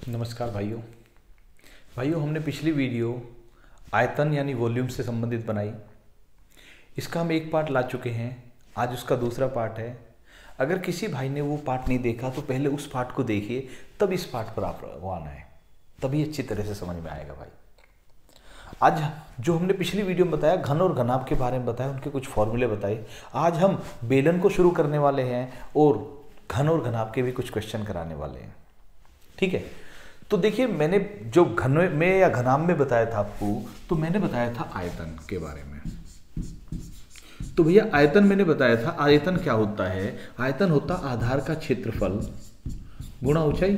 नमस्कार भाइयों हमने पिछली वीडियो आयतन यानी वॉल्यूम से संबंधित बनाई। इसका हम एक पार्ट ला चुके हैं, आज उसका दूसरा पार्ट है। अगर किसी भाई ने वो पार्ट नहीं देखा तो पहले उस पार्ट को देखिए, तब इस पार्ट पर आप आना है, तभी अच्छी तरह से समझ में आएगा भाई। आज जो हमने पिछली वीडियो में बताया, घन और घनाभ के बारे में बताया, उनके कुछ फॉर्मूले बताए। आज हम बेलन को शुरू करने वाले हैं और घन और घनाभ के भी कुछ क्वेश्चन कराने वाले हैं, ठीक है। तो देखिए, मैंने जो घन में या घनाभ में बताया था आपको, तो मैंने बताया था आयतन के बारे में। तो भैया आयतन मैंने बताया था, आयतन क्या होता है? आयतन होता आधार का क्षेत्रफल गुणा ऊंचाई।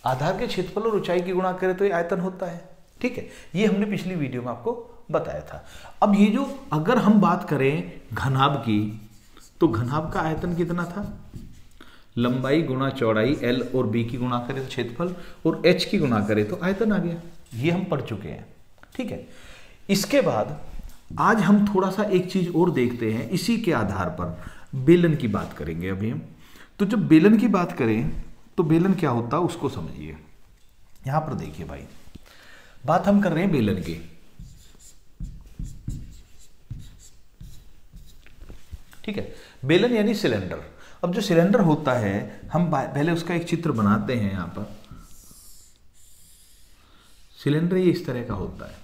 आधार के क्षेत्रफल और ऊंचाई की गुणा करें तो ये आयतन होता है, ठीक है। ये हमने पिछली वीडियो में आपको बताया था। अब ये जो अगर हम बात करें घनाभ की, तो घनाभ का आयतन कितना था? लंबाई गुणा चौड़ाई, L और B की गुणा करें तो क्षेत्रफल, और H की गुणा करें तो आयतन आ गया। ये हम पढ़ चुके हैं, ठीक है। इसके बाद आज हम थोड़ा सा एक चीज और देखते हैं, इसी के आधार पर बेलन की बात करेंगे अभी हम। तो जब बेलन की बात करें तो बेलन क्या होता है उसको समझिए। यहां पर देखिए भाई, बात हम कर रहे हैं बेलन की। ठीक है, बेलन यानी सिलेंडर। अब जो सिलेंडर होता है, हम पहले उसका एक चित्र बनाते हैं। यहां पर सिलेंडर ये इस तरह का होता है,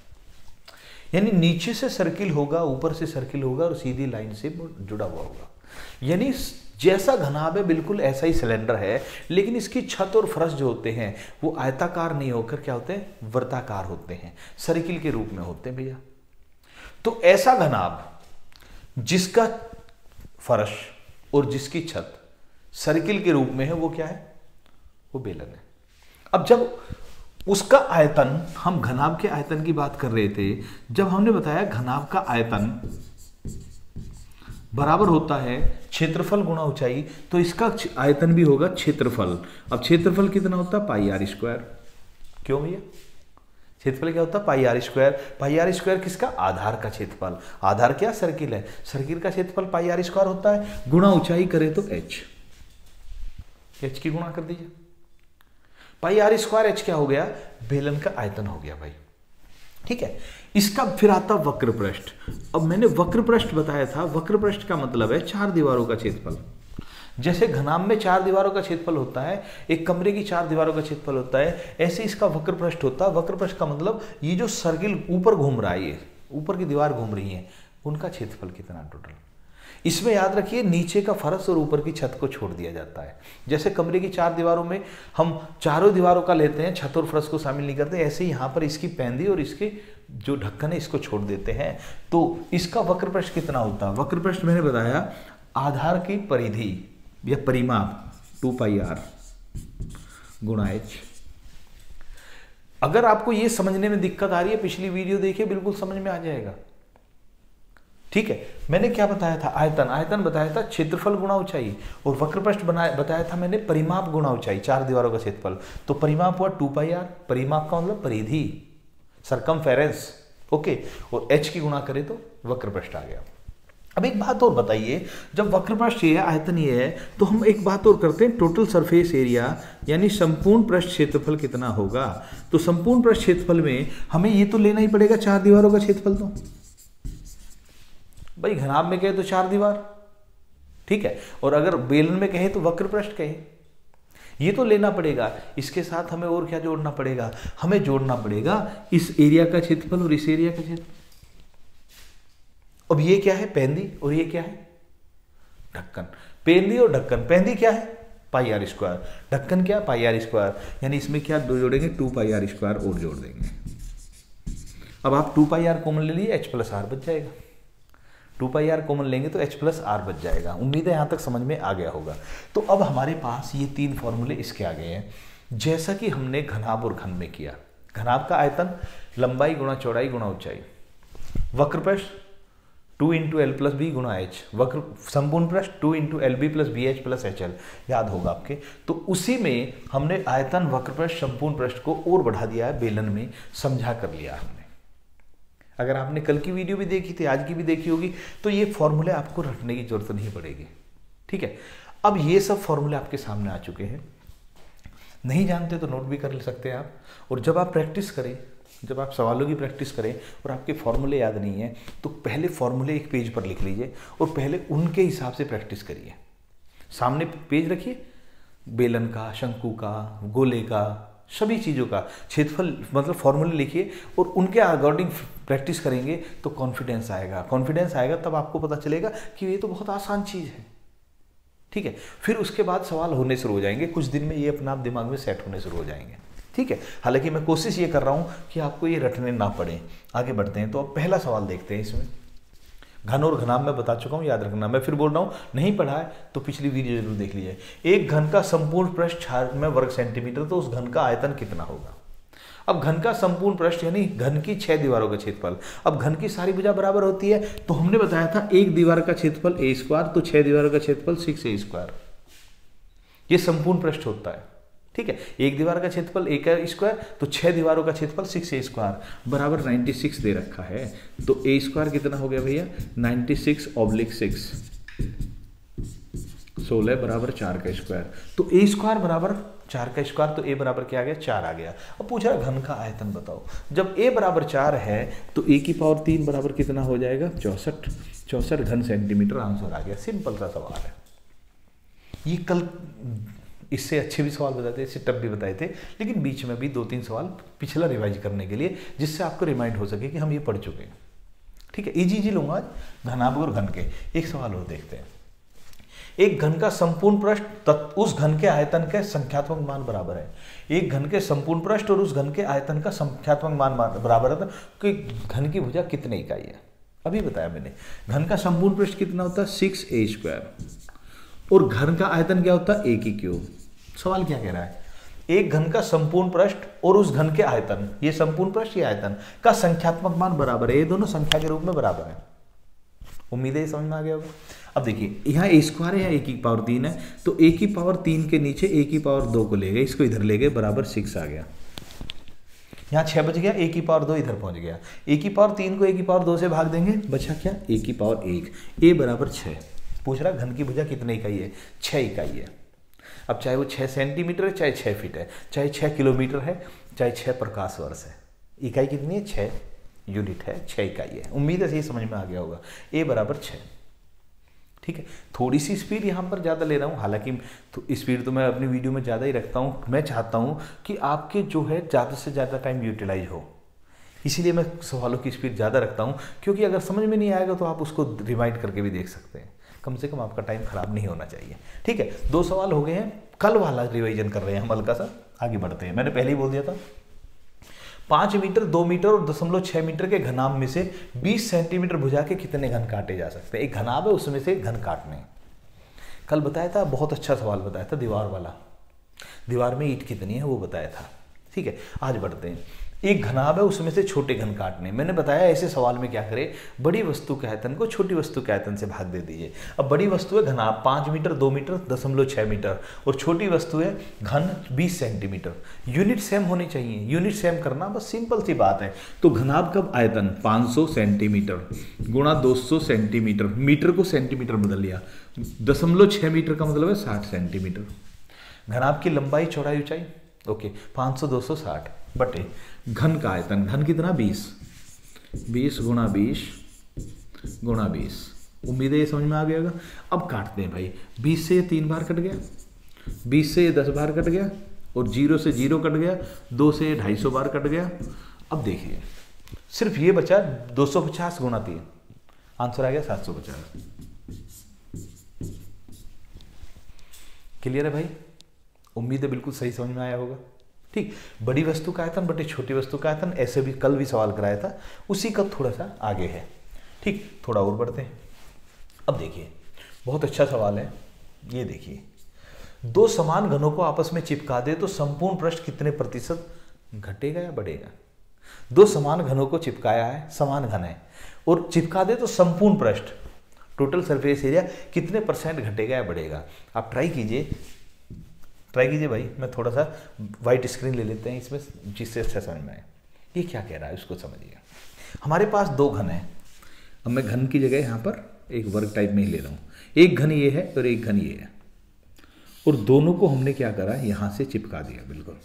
यानी नीचे से सर्किल होगा, ऊपर से सर्किल होगा और सीधी लाइन से जुड़ा हुआ होगा। यानी जैसा घनाभ है बिल्कुल ऐसा ही सिलेंडर है, लेकिन इसकी छत और फर्श जो होते हैं वो आयताकार नहीं होकर क्या होते हैं? वर्ताकार होते हैं, सर्किल के रूप में होते हैं भैया। तो ऐसा घनाभ जिसका फर्श और जिसकी छत सर्किल के रूप में है, वो क्या है? वो बेलन है। अब जब उसका आयतन, हम घनाभ के आयतन की बात कर रहे थे, जब हमने बताया घनाभ का आयतन बराबर होता है क्षेत्रफल गुणा ऊंचाई, तो इसका आयतन भी होगा क्षेत्रफल। अब क्षेत्रफल कितना होता है? Pi r square. क्यों भैया? क्षेत्रफल क्या होता है? Pi r square. Pi r square किसका? आधार का क्षेत्रफल। आधार क्या? सर्किल है, सर्किल का क्षेत्रफल पाई आर स्क्वायर होता है। गुणा ऊंचाई करें तो एच की गुणा कर दीजिए। पाई आर स्क्वायर एच क्या हो गया? बेलन का आयतन हो गया भाई, ठीक है। इसका फिर आता वक्र पृष्ठ। अब मैंने वक्र पृष्ठ बताया था, वक्र पृष्ठ का मतलब है चार दीवारों का क्षेत्रफल। जैसे घनाभ में चार दीवारों का क्षेत्रफल होता है, एक कमरे की चार दीवारों का क्षेत्रफल होता है, ऐसे इसका वक्र पृष्ठ होता है। वक्र पृष्ठ का मतलब ये जो सर्किल ऊपर घूम रहा है, ये ऊपर की दीवार घूम रही है, उनका क्षेत्रफल कितना टोटल। इसमें याद रखिए, नीचे का फर्श और ऊपर की छत को छोड़ दिया जाता है। जैसे कमरे की चार दीवारों में हम चारों दीवारों का लेते हैं, छत और फर्श को शामिल नहीं करते, ऐसे ही यहाँ पर इसकी पैंदी और इसके जो ढक्कन है इसको छोड़ देते हैं। तो इसका वक्र पृष्ठ कितना होता है? वक्र पृष्ठ मैंने बताया आधार की परिधि या परिमाप 2 पाई आर गुणा एच। अगर आपको ये समझने में दिक्कत आ रही है, पिछली वीडियो देखिए, बिल्कुल समझ में आ जाएगा, ठीक है। मैंने क्या बताया था? आयतन बताया था क्षेत्रफल गुणा ऊंचाई, और वक्र पृष्ठ बताया था मैंने परिमाप गुणा ऊंचाई, चार दीवारों का क्षेत्रफल। तो परिमाप हुआ 2 पाई आर, परिमाप का मतलब परिधि, सरकमफेरेंस, ओके, और एच की गुणा करें तो वक्र पृष्ठ आ गया। अब एक बात और बताइए, जब वक्र पृष्ठ ये है, आयतन ये है, तो हम एक बात और करते हैं, टोटल सरफेस एरिया यानी संपूर्ण पृष्ठ क्षेत्रफल कितना होगा। तो संपूर्ण पृष्ठ क्षेत्रफल में हमें ये तो लेना ही पड़ेगा चार दीवारों का क्षेत्रफल। तो भाई घनाभ में कहे तो चार दीवार, ठीक है, और अगर बेलन में कहे तो वक्र पृष्ठ कहे, ये तो लेना पड़ेगा। इसके साथ हमें और क्या जोड़ना पड़ेगा? हमें जोड़ना पड़ेगा इस एरिया का क्षेत्रफल और इस एरिया का क्षेत्रफल। अब ये क्या है? पैंदी, और ये क्या है? ढक्कन। पैंदी और ढक्कन, पैंदी क्या है? पाई आर स्क्वायर, ढक्कन क्या? पाई आर स्क्वायर। यानी इसमें क्या जोड़ेंगे? 2 पाई आर स्क्वायर और जोड़ देंगे। अब आप 2 पाई आर कॉमन ले लीजिए, एच प्लस आर बच जाएगा। 2 पाई आर कॉमन लेंगे तो एच प्लस आर बच जाएगा। उम्मीद है यहां तक समझ में आ गया होगा। तो अब हमारे पास ये तीन फॉर्मूले इसके आ गए हैं, जैसा कि हमने घनाभ और घन में किया। घनाभ का आयतन लंबाई गुणा चौड़ाई गुणा ऊंचाई, वक्र पृष्ठ 2 इंटू एल प्लस बी गुणा एच, वक्र संपूर्ण पृष्ठ 2 into L B plus B H plus H L, याद होगा आपके। तो उसी में हमने आयतन, वक्र पृष्ठ, संपूर्ण पृष्ठ को और बढ़ा दिया है, बेलन में समझा कर लिया हमने। अगर आपने कल की वीडियो भी देखी थी, आज की भी देखी होगी, तो ये फॉर्मूले आपको रटने की जरूरत नहीं पड़ेगी। ठीक है, अब ये सब फॉर्मूले आपके सामने आ चुके हैं, नहीं जानते तो नोट भी कर सकते हैं आप। और जब आप प्रैक्टिस करें, जब आप सवालों की प्रैक्टिस करें और आपके फॉर्मूले याद नहीं है तो पहले फॉर्मूले एक पेज पर लिख लीजिए और पहले उनके हिसाब से प्रैक्टिस करिए। सामने पेज रखिए, बेलन का, शंकु का, गोले का, सभी चीज़ों का क्षेत्रफल मतलब फॉर्मूले लिखिए और उनके अकॉर्डिंग प्रैक्टिस करेंगे तो कॉन्फिडेंस आएगा। कॉन्फिडेंस आएगा तब आपको पता चलेगा कि ये तो बहुत आसान चीज़ है। ठीक है, फिर उसके बाद सवाल होने शुरू हो जाएंगे, कुछ दिन में ये अपना आप दिमाग में सेट होने शुरू हो जाएंगे। ठीक है, हालांकि मैं कोशिश ये कर रहा हूँ कि आपको ये रटने ना पड़े। आगे बढ़ते हैं, तो अब पहला सवाल देखते हैं। इसमें घन और घनाभ मैं बता चुका हूँ, याद रखना। मैं फिर बोल रहा हूँ, नहीं पढ़ा है तो पिछली वीडियो जरूर देख लीजिए। एक घन का संपूर्ण पृष्ठ 6 में वर्ग सेंटीमीटर, तो उस घन का आयतन कितना होगा। अब घन का संपूर्ण पृष्ठ यानी घन की 6 दीवारों का क्षेत्रफल। अब घन की सारी भुजा बराबर होती है, तो हमने बताया था एक दीवार का क्षेत्रफल a², तो 6 दीवारों का क्षेत्रफल 6a²। ये संपूर्ण पृष्ठ होता है। ठीक है, एक दीवार का क्षेत्रफल a² तो 6 दीवारों का क्षेत्रफल 6a² बराबर 96 दे रखा है। तो a² कितना हो गया भैया, 96/6, 16 बराबर 4 का स्क्वायर। तो a² बराबर 4 का स्क्वायर, तो a बराबर क्या आ गया, 4 आ गया। अब पूछ रहा है घन का आयतन बताओ। जब a बराबर 4 है तो a³ बराबर कितना हो जाएगा, 64 घन सेंटीमीटर। आंसर आ गया। सिंपल सा सवाल है ये। कल इससे अच्छे भी सवाल बताए थे, इससे टफ भी बताए थे, लेकिन बीच में भी 2-3 सवाल पिछला रिवाइज करने के लिए, जिससे आपको रिमाइंड हो सके कि हम ये पढ़ चुके हैं। ठीक है, इजी लूंगा आज घनाभ और घन के। एक सवाल और देखते हैं। एक घन का संपूर्ण पृष्ठ उस घन के आयतन के संख्यात्मक मान बराबर है। एक घन के संपूर्ण पृष्ठ और उस घन के आयतन का संख्यात्मक मान बराबर है कि घन की भुजा कितने इकाई है। अभी बताया मैंने, घन का संपूर्ण पृष्ठ कितना होता है, 6a², और घन का आयतन क्या होता है, a³। सवाल क्या कह रहा है, एक घन का संपूर्ण पृष्ठ और उस घन के आयतन, ये संपूर्ण पृष्ठ ये आयतन का संख्यात्मक मान बराबर है। ये दोनों संख्या के रूप में बराबर है। उम्मीद है समझ में आ गया होगा। अब देखिए, यहाँ a² है, a³ है, तो a³ के नीचे a² को ले गए, इसको इधर ले गए, बराबर 6 आ गया। यहाँ 6 बच गया, a² इधर पहुंच गया। a³ को a² से भाग देंगे, बचा क्या, a⁴ a बराबर 6। पूछ रहा घन की भुजा कितने इकाई है, 6 इकाई है। अब चाहे वो 6 सेंटीमीटर है, चाहे 6 फीट है, चाहे 6 किलोमीटर है, चाहे 6 प्रकाश वर्ष है, इकाई कितनी है, 6 यूनिट है, 6 इकाई है। उम्मीद है ये समझ में आ गया होगा। a बराबर 6। ठीक है, थोड़ी सी स्पीड यहाँ पर ज़्यादा ले रहा हूँ, हालांकि स्पीड तो मैं अपनी वीडियो में ज़्यादा ही रखता हूँ। मैं चाहता हूँ कि आपके जो है ज़्यादा से ज़्यादा टाइम यूटिलाइज हो, इसीलिए मैं सवालों की स्पीड ज़्यादा रखता हूँ, क्योंकि अगर समझ में नहीं आएगा तो आप उसको रिवाइंड करके भी देख सकते हैं। कम से कम आपका टाइम खराब नहीं होना चाहिए। ठीक है, 2 सवाल हो गए हैं, कल वाला रिवीजन कर रहे हैं हम हल्का सा। आगे बढ़ते हैं, मैंने पहले ही बोल दिया था। 5 मीटर, 2 मीटर और 0.6 मीटर के घनाभ में से 20 सेंटीमीटर भुजा के कितने घन काटे जा सकते हैं। एक घनाभ है, उसमें से घन काटने। कल बताया था, बहुत अच्छा सवाल बताया था, दीवार वाला। दीवार में ईंट कितनी है वो बताया था। ठीक है, आज बढ़ते हैं। एक घनाभ है, उसमें से छोटे घन काटने। मैंने बताया ऐसे सवाल में क्या करें, बड़ी वस्तु के आयतन को छोटी वस्तु के आयतन से भाग दे दीजिए। अब बड़ी वस्तु है घनाभ 5 मीटर, 2 मीटर, 0.6 मीटर, और छोटी वस्तु है घन 20 सेंटीमीटर। यूनिट सेम होनी चाहिए, यूनिट सेम करना बस सिंपल सी बात है। तो घनाभ का आयतन 500 सेंटीमीटर गुणा 200 सेंटीमीटर, मीटर को सेंटीमीटर बदल लिया, 0.6 मीटर का मतलब है 60 सेंटीमीटर। घनाभ की लंबाई, चौड़ाई, ऊंचाई, ओके, 500, 200, 60 बटे घन का आयतन, घन कितना, 20 गुणा 20। उम्मीद है ये समझ में आ गया होगा। अब काटते हैं भाई, 20 से ये 3 बार कट गया, 20 से ये 10 बार कट गया, और 0 से 0 कट गया, 2 से ये 250 बार कट गया। अब देखिए सिर्फ ये बचा 250 गुणा 3, आंसर आ गया 750। क्लियर है भाई, उम्मीद है बिल्कुल सही समझ में आया होगा। ठीक, बड़ी वस्तु का आयतन बटे छोटी वस्तु का आयतन, ऐसे भी कल भी सवाल कराया था, उसी का थोड़ा सा आगे है। ठीक, थोड़ा और बढ़ते हैं। अब देखिए, बहुत अच्छा सवाल है ये। देखिए, 2 समान घनों को आपस में चिपका दे तो संपूर्ण पृष्ठ कितने प्रतिशत घटेगा या बढ़ेगा। 2 समान घनों को चिपकाया है, समान घन है, और चिपका दे तो संपूर्ण पृष्ठ, टोटल सरफेस एरिया कितने % घटेगा या बढ़ेगा। आप ट्राई कीजिए भाई। मैं थोड़ा सा वाइट स्क्रीन ले लेते हैं इसमें, जिससे अच्छा समझ में आए। ये क्या कह रहा है उसको समझिए। हमारे पास 2 घन हैं। अब मैं घन की जगह यहाँ पर एक वर्ग टाइप में ही ले रहा हूँ। एक घन ये है और एक घन ये है, और दोनों को हमने क्या करा, यहां से चिपका दिया बिल्कुल।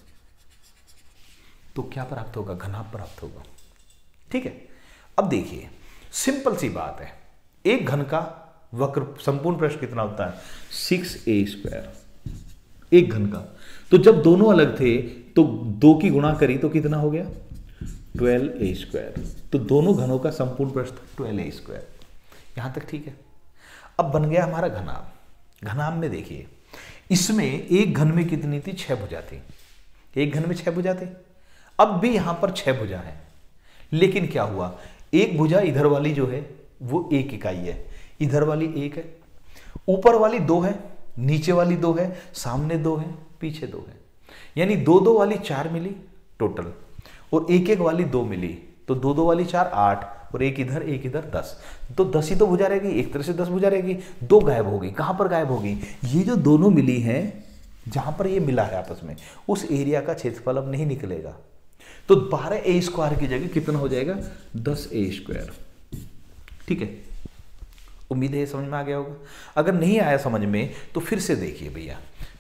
तो क्या प्राप्त होगा, घनाभ प्राप्त होगा। ठीक है, अब देखिए सिंपल सी बात है, एक घन का वक्र संपूर्ण पृष्ठ कितना होता है, 6a², एक घन का। तो जब दोनों अलग थे तो 2 की गुणा करी तो कितना हो गया, 12a²। तो दोनों घनों का संपूर्ण पृष्ठ 12a²। यहां तक ठीक है। अब बन गया हमारा घनाभ। घनाभ में देखिए, इसमें एक घन में कितनी थी, 6 भुजा थी, एक घन में 6 भुजा थी। अब भी यहां पर 6 भुजा है, लेकिन क्या हुआ, एक भुजा इधर वाली जो है वो 1 इकाई है, इधर वाली 1 है, ऊपर वाली 2 है, नीचे वाली 2 है, सामने 2 है, पीछे 2 है, यानी 2-2 वाली 4 मिली टोटल, और 1-1 वाली 2 मिली, तो 2-2 वाली 4 8, और एक इधर 10। तो 10 ही तो भुजा रहेगी, एक तरह से 10 भुजा रहेगी, 2 गायब होगी। कहां पर गायब होगी, ये जो दोनों मिली हैं, जहां पर ये मिला है आपस में, उस एरिया का क्षेत्रफल अब नहीं निकलेगा। तो 12a² की जगह कितना हो जाएगा, 10a²। ठीक है, उम्मीद है समझ में आ गया होगा। अगर नहीं आया समझ में तो फिर से देखिए भैया,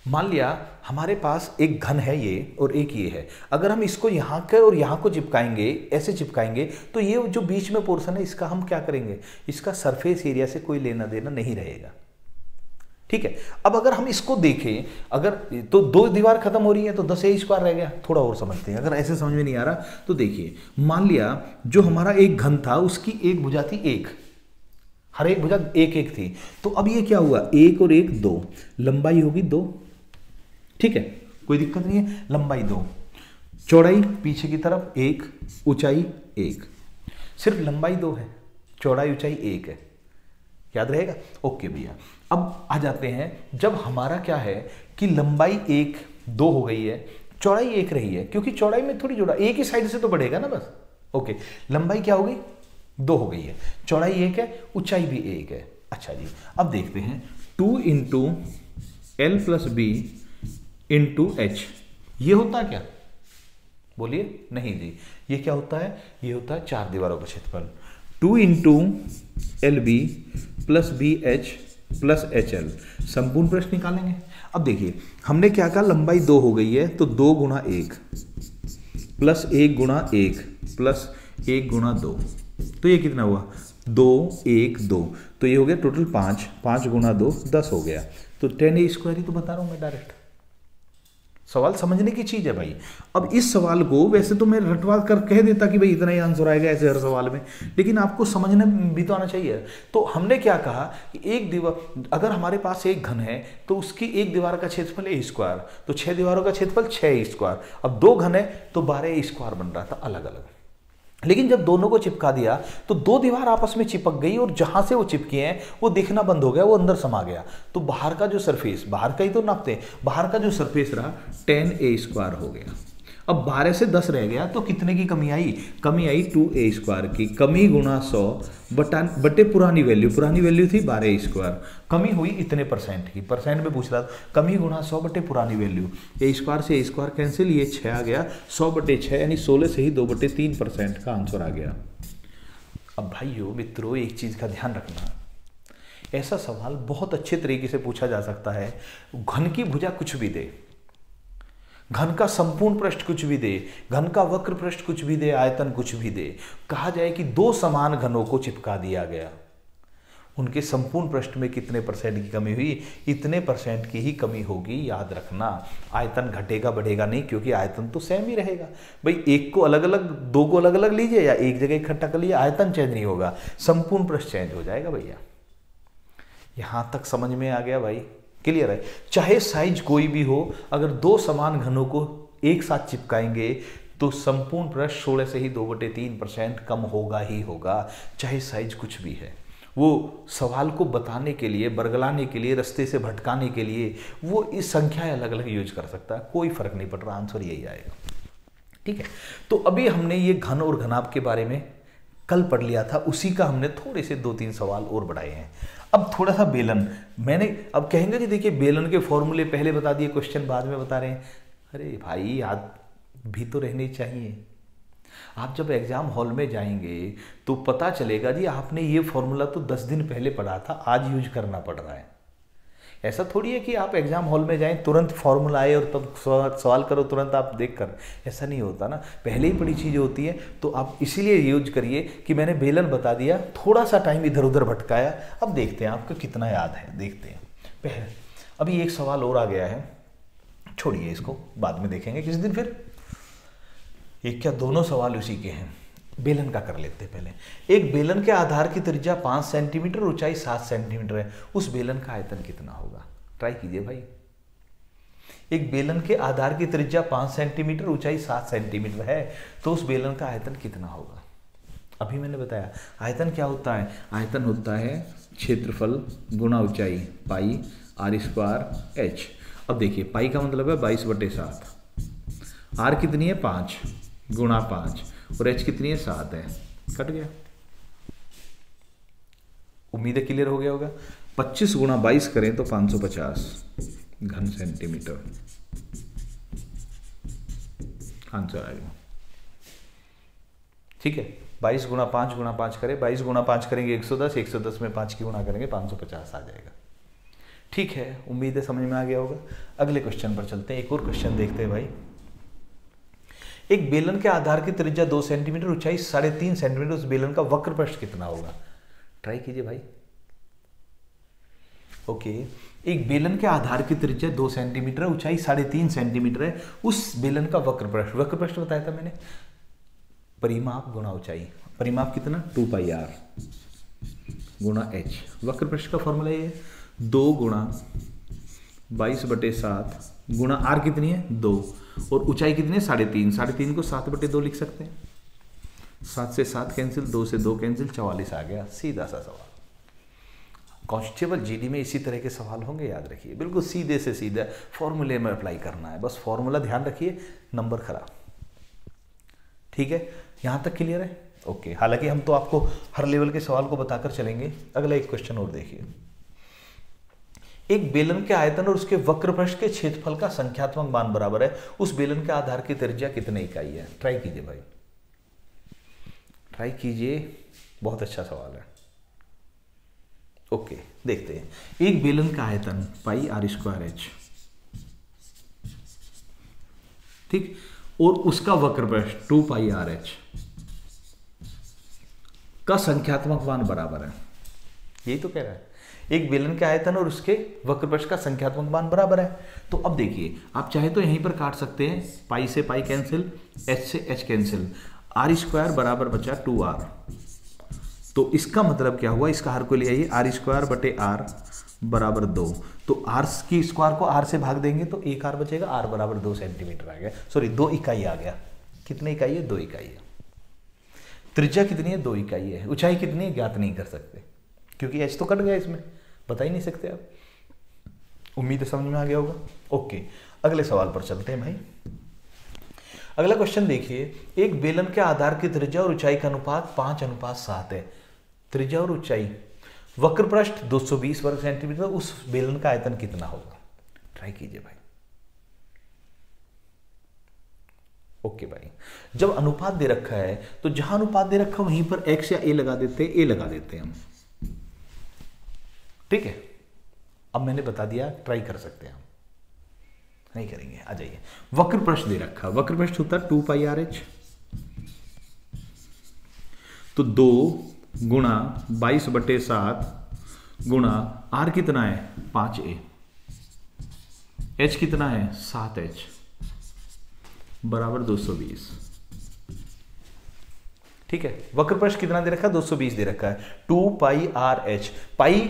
मान लिया हमारे पास एक घन है ये और एक ये है, अगर हम इसको यहाँ के और यहाँ को चिपकाएंगे, ऐसे चिपकाएंगे, तो ये जो बीच में पोर्शन है इसका हम क्या करेंगे, इसका सरफेस एरिया से कोई लेना देना नहीं रहेगा। ठीक है, अब अगर हम इसको देखें, अगर तो 2 दीवार खत्म हो रही है तो 10a² रह गया। थोड़ा और समझते हैं, अगर ऐसे समझ में नहीं आ रहा तो देखिए, मान लिया जो हमारा एक घन था उसकी एक भुजा थी 1, हर एक भुजा 1-1 थी, तो अब ये क्या हुआ, 1 और 1 2, लंबाई होगी 2। ठीक है, कोई दिक्कत नहीं है, लंबाई 2, चौड़ाई पीछे की तरफ 1, ऊंचाई 1, सिर्फ लंबाई 2 है, चौड़ाई ऊंचाई 1 है, याद रहेगा। ओके भैया, अब आ जाते हैं, जब हमारा क्या है कि लंबाई 1 2 हो गई है, चौड़ाई 1 रही है, क्योंकि चौड़ाई में थोड़ी जोड़ा, एक ही साइड से तो बढ़ेगा ना बस। ओके, लंबाई क्या हो गई, 2 हो गई है, चौड़ाई 1 है, ऊंचाई भी 1 है। अच्छा जी, अब देखते हैं 2 × L + B × H, ये होता है क्या, बोलिए। नहीं जी, ये क्या होता है, ये होता है 4 दीवारों का क्षेत्रफल। 2 × LB + BH + HL, संपूर्ण पृष्ठ निकालेंगे। अब देखिए हमने क्या कहा, लंबाई 2 हो गई है, तो 2 × 1 + 1 × 1 + 1 × 2, तो ये कितना हुआ, 2 1 2, तो ये हो गया टोटल 5, 5 × 2 10 हो गया। तो 10a² ही तो बता रहा हूं मैं डायरेक्ट। सवाल समझने की चीज है भाई। अब इस सवाल को वैसे तो मैं रटवा कर कह देता कि भाई इतना ही आंसर आएगा ऐसे हर सवाल में, लेकिन आपको समझने भी तो आना चाहिए। तो हमने क्या कहा कि एक दीवार, अगर हमारे पास एक घन है तो उसकी एक दीवार का क्षेत्रफल a², तो 6 दीवारों का क्षेत्रफल 6a²। अब 2 घन है तो 12a² बन रहा था अलग अलग, लेकिन जब दोनों को चिपका दिया तो 2 दीवार आपस में चिपक गई, और जहां से वो चिपके हैं वो दिखना बंद हो गया, वो अंदर समा गया। तो बाहर का जो सरफेस, बाहर का ही तो नापते हैं, बाहर का जो सरफेस रहा 10a² हो गया। अब 12 से 10 रह गया, तो कितने की कमी आई, कमी आई 2a² की। कमी गुणा 100 बटे पुरानी वैल्यू थी 12a², कमी हुई इतने परसेंट की, परसेंट में पूछ रहा था, कमी गुणा 100 बटे पुरानी वैल्यू, a² से a² कैंसिल, ये 6 आ गया, 100 बटे 6 यानी 16 से ही 2/3% का आंसर आ गया। अब भाइयों मित्रों, एक चीज का ध्यान रखना, ऐसा सवाल बहुत अच्छे तरीके से पूछा जा सकता है। घन की भुजा कुछ भी दे, घन का संपूर्ण पृष्ठ कुछ भी दे, घन का वक्र पृष्ठ कुछ भी दे, आयतन कुछ भी दे, कहा जाए कि 2 समान घनों को चिपका दिया गया, उनके संपूर्ण पृष्ठ में कितने परसेंट की कमी हुई, इतने परसेंट की ही कमी होगी, याद रखना। आयतन घटेगा बढ़ेगा नहीं, क्योंकि आयतन तो सेम ही रहेगा भाई। एक को अलग अलग, 2 को अलग अलग लीजिए या एक जगह इकट्ठा कर लीजिए, आयतन चेंज नहीं होगा, संपूर्ण पृष्ठ चेंज हो जाएगा भैया। यहां तक समझ में आ गया भाई, क्लियर है। चाहे साइज कोई भी हो, अगर 2 समान घनों को एक साथ चिपकाएंगे तो संपूर्ण पृष्ठ 16 से ही 2/3% कम होगा ही होगा, चाहे साइज कुछ भी है। वो सवाल को बताने के लिए, बरगलाने के लिए, रास्ते से भटकाने के लिए वो इस संख्याएं अलग अलग यूज कर सकता है, कोई फर्क नहीं पड़ रहा, आंसर यही आएगा। ठीक है, तो अभी हमने ये घन और घनाभ के बारे में कल पढ़ लिया था, उसी का हमने थोड़े से 2-3 सवाल और बढ़ाए हैं। अब थोड़ा सा बेलन, मैंने अब कहेंगे जी देखिए बेलन के फॉर्मूले पहले बता दिए, क्वेश्चन बाद में बता रहे हैं। अरे भाई याद भी तो रहनी चाहिए। आप जब एग्जाम हॉल में जाएंगे तो पता चलेगा जी आपने ये फॉर्मूला तो 10 दिन पहले पढ़ा था, आज यूज करना पड़ रहा है। ऐसा थोड़ी है कि आप एग्जाम हॉल में जाएं तुरंत फॉर्मूला आए और तब सवाल करो तुरंत आप देख कर, ऐसा नहीं होता ना, पहले ही पढ़ी चीज़ें होती है। तो आप इसीलिए यूज करिए कि मैंने बेलन बता दिया, थोड़ा सा टाइम इधर उधर भटकाया, अब देखते हैं आपको कितना याद है, देखते हैं। पहले अभी एक सवाल और आ गया है, छोड़िए इसको, बाद में देखेंगे किस दिन फिर। एक क्या दोनों सवाल उसी के हैं। बेलन का कर लेते हैं पहले। एक बेलन के आधार की त्रिज्या 5 सेंटीमीटर, ऊंचाई 7 सेंटीमीटर है, उस बेलन का आयतन कितना होगा? ट्राई कीजिए भाई। एक बेलन के आधार की त्रिज्या 5 सेंटीमीटर, ऊंचाई 7 सेंटीमीटर है, तो उस बेलन का आयतन कितना होगा? अभी मैंने बताया आयतन क्या होता है, आयतन होता है क्षेत्रफल गुणा ऊंचाई, पाई r² h। अब देखिए पाई का मतलब है 22/7, r कितनी है 5 गुणा 5 और h कितनी है 7 है, कट गया। उम्मीद है क्लियर हो गया होगा। 25 गुणा 22 करें तो 550 घन सेंटीमीटर आंसर आएगा। ठीक है, 22 गुणा 5 गुणा 5 करें, 22 गुणा 5 करेंगे 110, 110 में 5 की गुणा करेंगे 550 आ जाएगा। ठीक है, उम्मीद है समझ में आ गया होगा। अगले क्वेश्चन पर चलते हैं, एक और क्वेश्चन देखते हैं भाई। एक बेलन के आधार की त्रिज्या 2 सेंटीमीटर, ऊंचाई 3.5 सेंटीमीटर, उस बेलन का वक्र पृष्ठ कितना होगा? ट्राई कीजिए भाई। ओके, एक बेलन के आधार की त्रिज्या 2 सेंटीमीटर, ऊंचाई 3.5 सेंटीमीटर है, उस बेलन का वक्र पृष्ठ बताया था मैंने, परिमाप गुणा ऊंचाई। परिमाप कितना? 2πr गुणा h। वक्र पृष्ठ का फॉर्मूला ये है 2 गुणा 22/7 गुणा r कितनी है 2 और ऊंचाई कितनी है 3.5। 3.5 को 7/2 लिख सकते हैं। 7 से 7 कैंसिल, 2 से 2 कैंसिल, 44 आ गया। सीधा सा सवाल। कांस्टेबल जीडी में इसी तरह के सवाल होंगे, याद रखिए, बिल्कुल सीधे से सीधा फॉर्मूले में अप्लाई करना है, बस फॉर्मूला ध्यान रखिए, नंबर खराब। ठीक है, यहां तक क्लियर है? ओके, हालांकि हम तो आपको हर लेवल के सवाल को बताकर चलेंगे। अगला एक क्वेश्चन और देखिए। एक बेलन के आयतन और उसके वक्र पृष्ठ के क्षेत्रफल का संख्यात्मक मान बराबर है, उस बेलन के आधार की त्रिज्या कितने इकाई है? ट्राई कीजिए भाई, ट्राई कीजिए, बहुत अच्छा सवाल है। ओके, देखते हैं। एक बेलन का आयतन पाई r² h, ठीक, और उसका वक्र पृष्ठ 2πr h का संख्यात्मक मान बराबर है। यही तो कह रहा है, एक बेलन के आयतन और उसके वक्र पृष्ठ का संख्यात्मक मान बराबर है। तो अब देखिए, आप चाहे तो यहीं पर काट सकते हैं, पाई से पाई कैंसिल, h से h कैंसिल, r² बराबर बचा 2r। तो इसका मतलब क्या हुआ, इसका हर को ले आइए, r² r बराबर 2। तो r की स्क्वायर को r से भाग देंगे तो 1r बचेगा, r बराबर 2 सेंटीमीटर आ गया, सॉरी 2 इकाई आ गया। कितनी इकाई है? 2 इकाई है। त्रिज्या कितनी है? 2 इकाई है। ऊंचाई कितनी है? ज्ञात नहीं कर सकते क्योंकि h तो कट गया, इसमें बता ही नहीं सकते आप। उम्मीद है समझ में आ गया होगा। ओके, अगले सवाल पर चलते हैं भाई। अगला क्वेश्चन देखिए। एक बेलन के आधार की त्रिज्या और ऊंचाई का अनुपात 5:7 है। त्रिज्या और ऊंचाई, वक्र पृष्ठ 220 वर्ग सेंटीमीटर, उस बेलन का आयतन कितना होगा? ट्राई कीजिए भाई। ओके भाई, जब अनुपात दे रखा है तो जहां अनुपात दे रखा है वहीं पर x या a लगा देते हैं, a लगा देते हैं हम। ठीक है, अब मैंने बता दिया, ट्राई कर सकते हैं हम, नहीं करेंगे, आ जाइए। वक्र पृष्ठ दे रखा, वक्र पृष्ठ होता है 2πr h, तो 2 गुणा 22/7 गुणा r कितना है 5a, h कितना है 7h बराबर 220। ठीक है, वक्र पृष्ठ कितना दे रखा है? 220 दे रखा है। 2πr h, पाई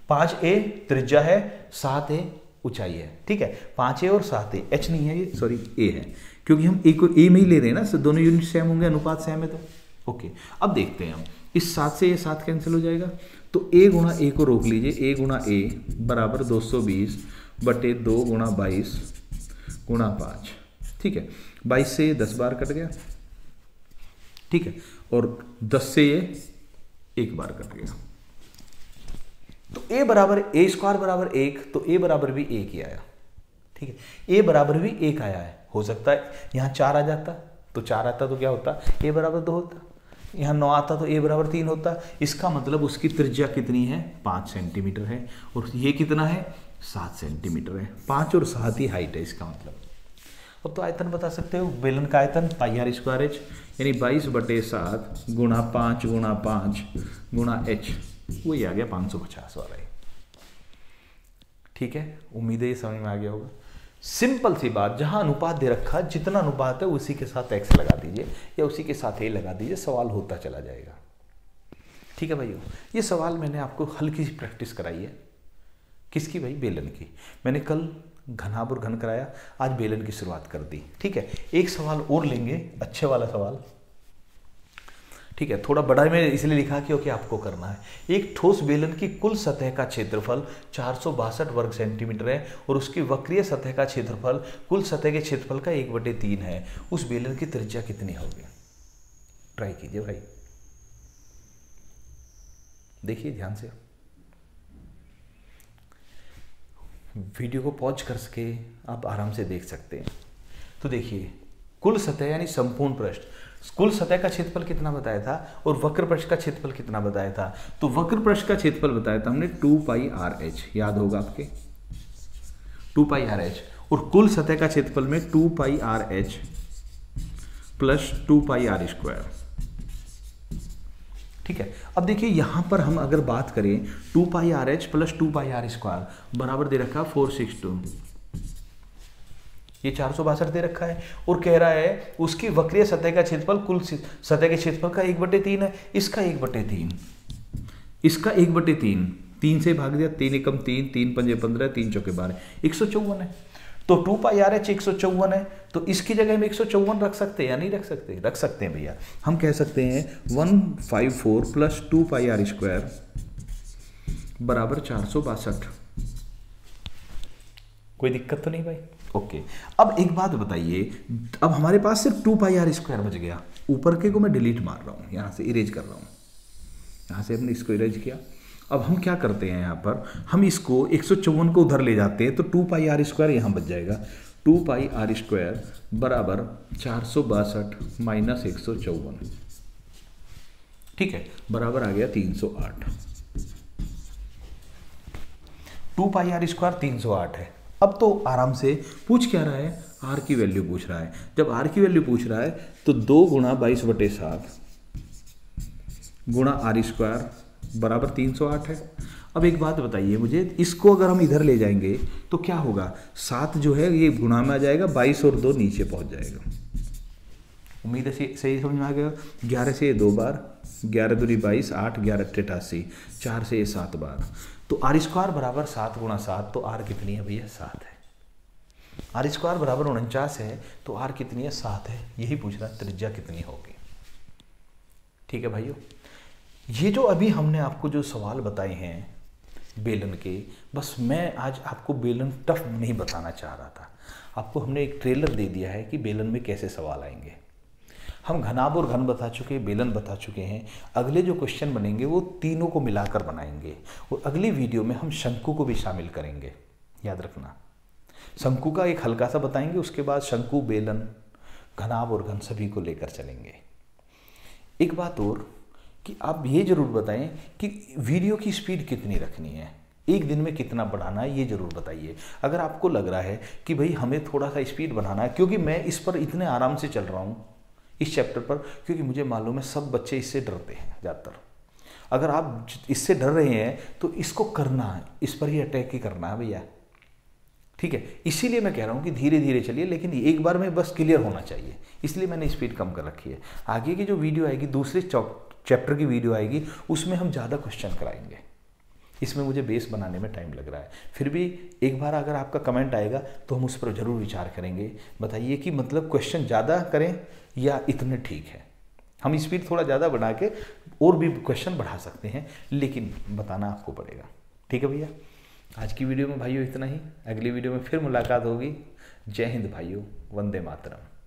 5a त्रिज्या है, 7a ऊंचाई है। ठीक है, 5a और 7a, h नहीं है ये, सॉरी a है, क्योंकि हम a को a में ही ले रहे हैं ना, दोनों यूनिट सेम होंगे, अनुपात सेम है तो। ओके, अब देखते हैं हम, इस 7 से ये 7 कैंसिल हो जाएगा, तो a गुणा a को रोक लीजिए, a गुणा a बराबर 220/2 गुणा 22 गुणा 5। ठीक है, 22 से ये 10 बार कट गया। ठीक है, और 10 से ये 1 बार कट गया, तो a बराबर a² बराबर 1, तो a बराबर भी 1 ही आया। ठीक है, a बराबर भी 1 आया है। हो सकता है यहां 4 आ जाता, तो 4 आता तो क्या होता, a बराबर 2 होता। यहाँ 9 आता तो a बराबर 3 होता। इसका मतलब उसकी त्रिज्या कितनी है, 5 सेंटीमीटर है, और ये कितना है, 7 सेंटीमीटर है। 5 और 7 ही हाइट है इसका मतलब। अब तो आयतन बता सकते हो, बेलन का आयतन पाई आर स्क्वायर एच, यानी 22/7 गुणा 5 गुणा 5 गुणा एच, वही आ गया 550 वाला ही। ठीक है, उम्मीद है ये समझ में आ गया होगा। सिंपल सी बात, जहां अनुपात दे रखा, जितना अनुपात है उसी के साथ एक्स लगा दीजिए या उसी के साथ ए लगा दीजिए, सवाल होता चला जाएगा। ठीक है भाइयों, ये सवाल मैंने आपको हल्की सी प्रैक्टिस कराई है। किसकी भाई, बेलन की। मैंने कल घनाभ और घन कराया, आज बेलन की शुरुआत कर दी। ठीक है, एक सवाल और लेंगे, अच्छे वाला सवाल। ठीक है, थोड़ा बड़ा मैंने इसलिए लिखा क्योंकि आपको करना है। एक ठोस बेलन की कुल सतह का क्षेत्रफल 462 वर्ग सेंटीमीटर है और उसकी वक्रीय सतह का क्षेत्रफल कुल सतह के क्षेत्रफल का 1/3 है। उस बेलन की त्रिज्या कितनी होगी? ट्राई कीजिए भाई, देखिए ध्यान से, वीडियो को पॉज कर सके आप आराम से देख सकते हैं। तो देखिए, कुल सतह यानी संपूर्ण पृष्ठ, कुल सतह का क्षेत्रफल कितना बताया था और वक्र पृष्ठ का क्षेत्रफल कितना बताया था? तो वक्र पृष्ठ का क्षेत्रफल बताया था हमने 2πr(h), याद होगा आपके, 2πr(h), और कुल सतह का क्षेत्रफल में 2πr(h) प्लस 2πr²। ठीक है, अब देखिए यहां पर हम अगर बात करें 2πr(h) प्लस 2πr² बराबर दे रखा 462, ये 462 दे रखा है, और कह रहा है उसकी वक्रीय सतह का क्षेत्रफल कुल सतह के क्षेत्रफल का 1/3 है। इसका 1/3, इसका 1/3, 3 से भाग दिया, 3 एकम 3, 3 पंजे 15, 3 चौके 12, 154 है। तो 2πr(h) 154 है, तो इसकी जगह में 154 रख सकते हैं या नहीं रख सकते? रख सकते हैं भैया। हम कह सकते हैं 154 प्लस 2πr² बराबर 462। कोई दिक्कत तो नहीं भाई? ओके, अब एक बात बताइए, अब हमारे पास सिर्फ 2πr² बच गया। ऊपर के को मैं डिलीट मार रहा हूं, यहां से इरेज कर रहा हूं, यहां से हमने इसको इरेज किया। अब हम क्या करते हैं, यहाँ पर हम इसको 154 को उधर ले जाते हैं, तो 2πr² यहाँ बच जाएगा। 2πr² बराबर 462 माइनस 154, ठीक है, बराबर आ गया 308। 2πr² 308 है। अब तो आराम से पूछ क्या रहा है, r की वैल्यू पूछ रहा है। जब r की वैल्यू पूछ रहा है तो 2 गुणा 22/7 गुणा r² बराबर 308 है। अब एक बात बताइए मुझे, इसको अगर हम इधर ले जाएंगे तो क्या होगा, 7 जो है ये गुणा में आ जाएगा, 22 और 2 नीचे पहुंच जाएगा। उम्मीद है सही समझ में आ गया। 11 से ये 2 बार, 11 दूनी 22, 8 11 88, 4 से ये 7 बार, तो r² बराबर 7 गुणा 7, तो r कितनी है भैया, 7 है। r² बराबर 49 है, तो r कितनी है, 7 है। यही पूछ रहा, त्रिज्या कितनी होगी। ठीक है भाइयों, ये जो अभी हमने आपको जो सवाल बताए हैं बेलन के, बस मैं आज आपको बेलन टफ नहीं बताना चाह रहा था। आपको हमने एक ट्रेलर दे दिया है कि बेलन में कैसे सवाल आएंगे। हम घनाभ और घन बता चुके हैं, बेलन बता चुके हैं। अगले जो क्वेश्चन बनेंगे वो तीनों को मिलाकर बनाएंगे, और अगली वीडियो में हम शंकु को भी शामिल करेंगे। याद रखना, शंकु का एक हल्का सा बताएंगे, उसके बाद शंकु, बेलन, घनाभ और घन सभी को लेकर चलेंगे। एक बात और कि आप ये जरूर बताएं कि वीडियो की स्पीड कितनी रखनी है, एक दिन में कितना बढ़ाना है, ये जरूर बताइए। अगर आपको लग रहा है कि भाई हमें थोड़ा सा स्पीड बढ़ाना है, क्योंकि मैं इस पर इतने आराम से चल रहा हूँ इस चैप्टर पर, क्योंकि मुझे मालूम है सब बच्चे इससे डरते हैं ज़्यादातर। अगर आप इससे डर रहे हैं तो इसको करना है, इस पर ही अटैक ही करना है भैया। ठीक है, इसीलिए मैं कह रहा हूँ कि धीरे धीरे चलिए, लेकिन एक बार में बस क्लियर होना चाहिए, इसलिए मैंने स्पीड कम कर रखी है। आगे की जो वीडियो आएगी, दूसरे चैप्टर की वीडियो आएगी, उसमें हम ज़्यादा क्वेश्चन कराएंगे। इसमें मुझे बेस बनाने में टाइम लग रहा है। फिर भी एक बार अगर आपका कमेंट आएगा तो हम उस पर ज़रूर विचार करेंगे। बताइए कि मतलब क्वेश्चन ज़्यादा करें या इतने ठीक है। हम स्पीड थोड़ा ज़्यादा बढ़ा के और भी क्वेश्चन बढ़ा सकते हैं, लेकिन बताना आपको पड़ेगा। ठीक है भैया, आज की वीडियो में भाइयों इतना ही। अगली वीडियो में फिर मुलाकात होगी। जय हिंद भाइयों, वंदे मातरम।